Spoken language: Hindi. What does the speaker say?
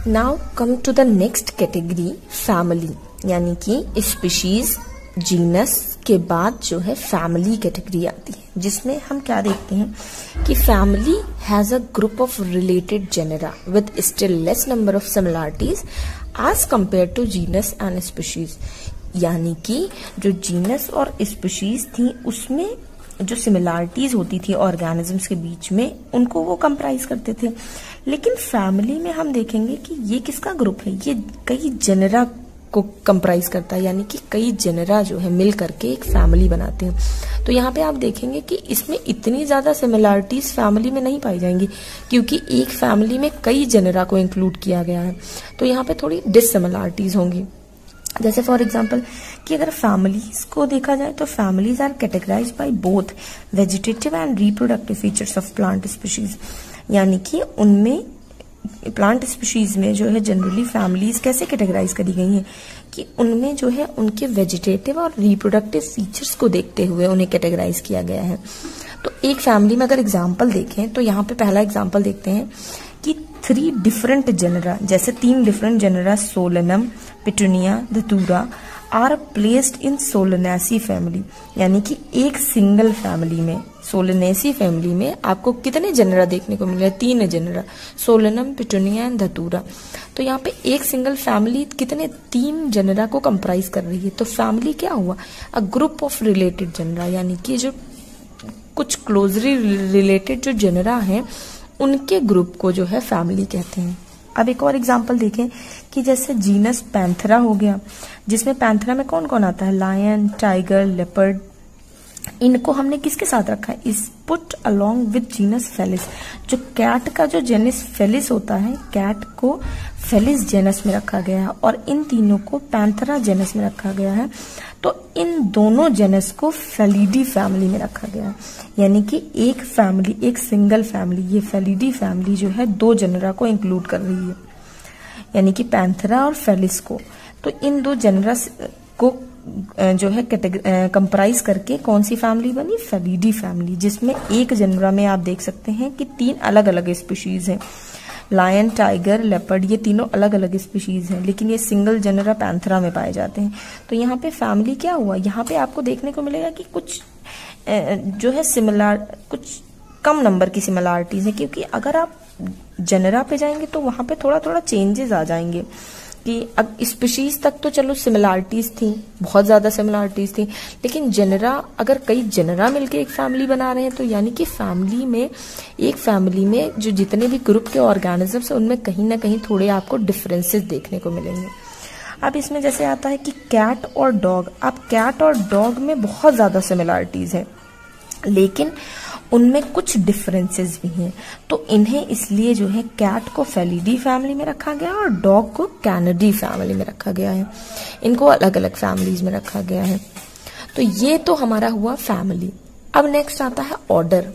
Now come to the next category, family, यानी कि स्पीशीज, जीनस के बाद जो है फैमिली कैटेगरी आती है, जिसमें हम क्या देखते हैं कि family has a group of related genera with still less number of similarities as compare to genus and species. यानी कि जो जीनस और स्पीशीज थी उसमें जो सिमिलरिटीज होती थी ऑर्गेनिजम्स के बीच में, उनको वो कंप्राइज करते थे। लेकिन फैमिली में हम देखेंगे कि ये किसका ग्रुप है, ये कई जेनेरा को कंप्राइज करता है, यानी कि कई जेनेरा जो है मिल करके एक फैमिली बनाते हैं। तो यहाँ पे आप देखेंगे कि इसमें इतनी ज्यादा सिमिलरिटीज फैमिली में नहीं पाई जाएंगी, क्योंकि एक फैमिली में कई जेनेरा को इंक्लूड किया गया है। तो यहाँ पे थोड़ी डिससिमिलरिटीज होंगी। जैसे फॉर एग्जाम्पल कि अगर फैमिलीज को देखा जाए तो families are categorize by both vegetative and reproductive features of plant species. यानी कि उनमें प्लांट स्पीशीज में जो है जनरली फैमिलीज कैसे कैटेगराइज करी गई हैं कि उनमें जो है उनके वेजिटेटिव और रिप्रोडक्टिव फीचर्स को देखते हुए उन्हें कैटेगराइज किया गया है। तो एक फैमिली में अगर एग्जाम्पल देखें तो यहाँ पे पहला एग्जाम्पल देखते हैं कि 3 डिफरेंट जेनेरा, जैसे 3 different genera Solanum, Petunia, Datura are placed in Solanaceae family. यानी कि एक सिंगल फैमिली में, सोलेनेसी फैमिली में आपको कितने जेनेरा देखने को मिल रहे हैं? 3 जेनेरा, सोलेनम, पिटूनिया एंड धतूरा। तो यहाँ पे एक सिंगल फैमिली कितने 3 जेनेरा को कंप्राइज कर रही है। तो फैमिली क्या हुआ? अ ग्रुप ऑफ रिलेटेड जेनेरा, यानी कि जो कुछ क्लोजली रिलेटेड जो जेनेरा हैं उनके ग्रुप को जो है फैमिली कहते हैं। अब एक और एग्जांपल देखें कि जैसे जीनस पैंथेरा हो गया, जिसमें पैंथेरा में कौन कौन आता है? Lion, tiger, leopard. इनको हमने किसके साथ रखा है? Is put along with genus Felis. जो कैट का जो जेनस फेलिस होता है, कैट को फेलिस जेनस में रखा गया है और इन तीनों को पैंथेरा जेनस में रखा गया है। तो इन दोनों जेनस को फेलिडी फैमिली में रखा गया है। यानी कि एक फैमिली, एक सिंगल फैमिली, ये फेलिडी फैमिली जो है 2 जेनेरा को इंक्लूड कर रही है, यानी कि पैंथेरा और फेलिस को। तो इन 2 जेनेरा को जो है कंप्राइज करके कौन सी फैमिली बनी? फेलिडी फैमिली, जिसमें एक जेनेरा में आप देख सकते हैं कि 3 अलग अलग स्पीशीज हैं। लायन, टाइगर, लेपर्ड, ये तीनों अलग अलग स्पीशीज हैं, लेकिन ये सिंगल जेनेरा पैंथेरा में पाए जाते हैं। तो यहाँ पे फैमिली क्या हुआ? यहाँ पे आपको देखने को मिलेगा कि कुछ जो है सिमिलर, कुछ कम नंबर की सिमिलरिटीज है, क्योंकि अगर आप जेनेरा पे जाएंगे तो वहां पे थोड़ा थोड़ा चेंजेस आ जाएंगे कि अब स्पीशीज तक तो चलो सिमिलरिटीज थी, बहुत ज्यादा सिमिलरिटीज थी, लेकिन जेनेरा, अगर कई जेनेरा मिलके एक फैमिली बना रहे हैं तो यानी कि फैमिली में, एक फैमिली में जो जितने भी ग्रुप के ऑर्गेनिजम्स हैं उनमें कहीं ना कहीं थोड़े आपको डिफरेंसेस देखने को मिलेंगे। अब इसमें जैसे आता है कि कैट और डॉग। अब कैट और डॉग में बहुत ज्यादा सिमिलरिटीज है, लेकिन उनमें कुछ डिफरेंसेस भी हैं। तो इन्हें इसलिए जो है कैट को फेलिडी फैमिली में रखा गया और डॉग को कैनिडी फैमिली में रखा गया है। इनको अलग अलग फैमिलीज में रखा गया है। तो ये तो हमारा हुआ फैमिली। अब नेक्स्ट आता है ऑर्डर।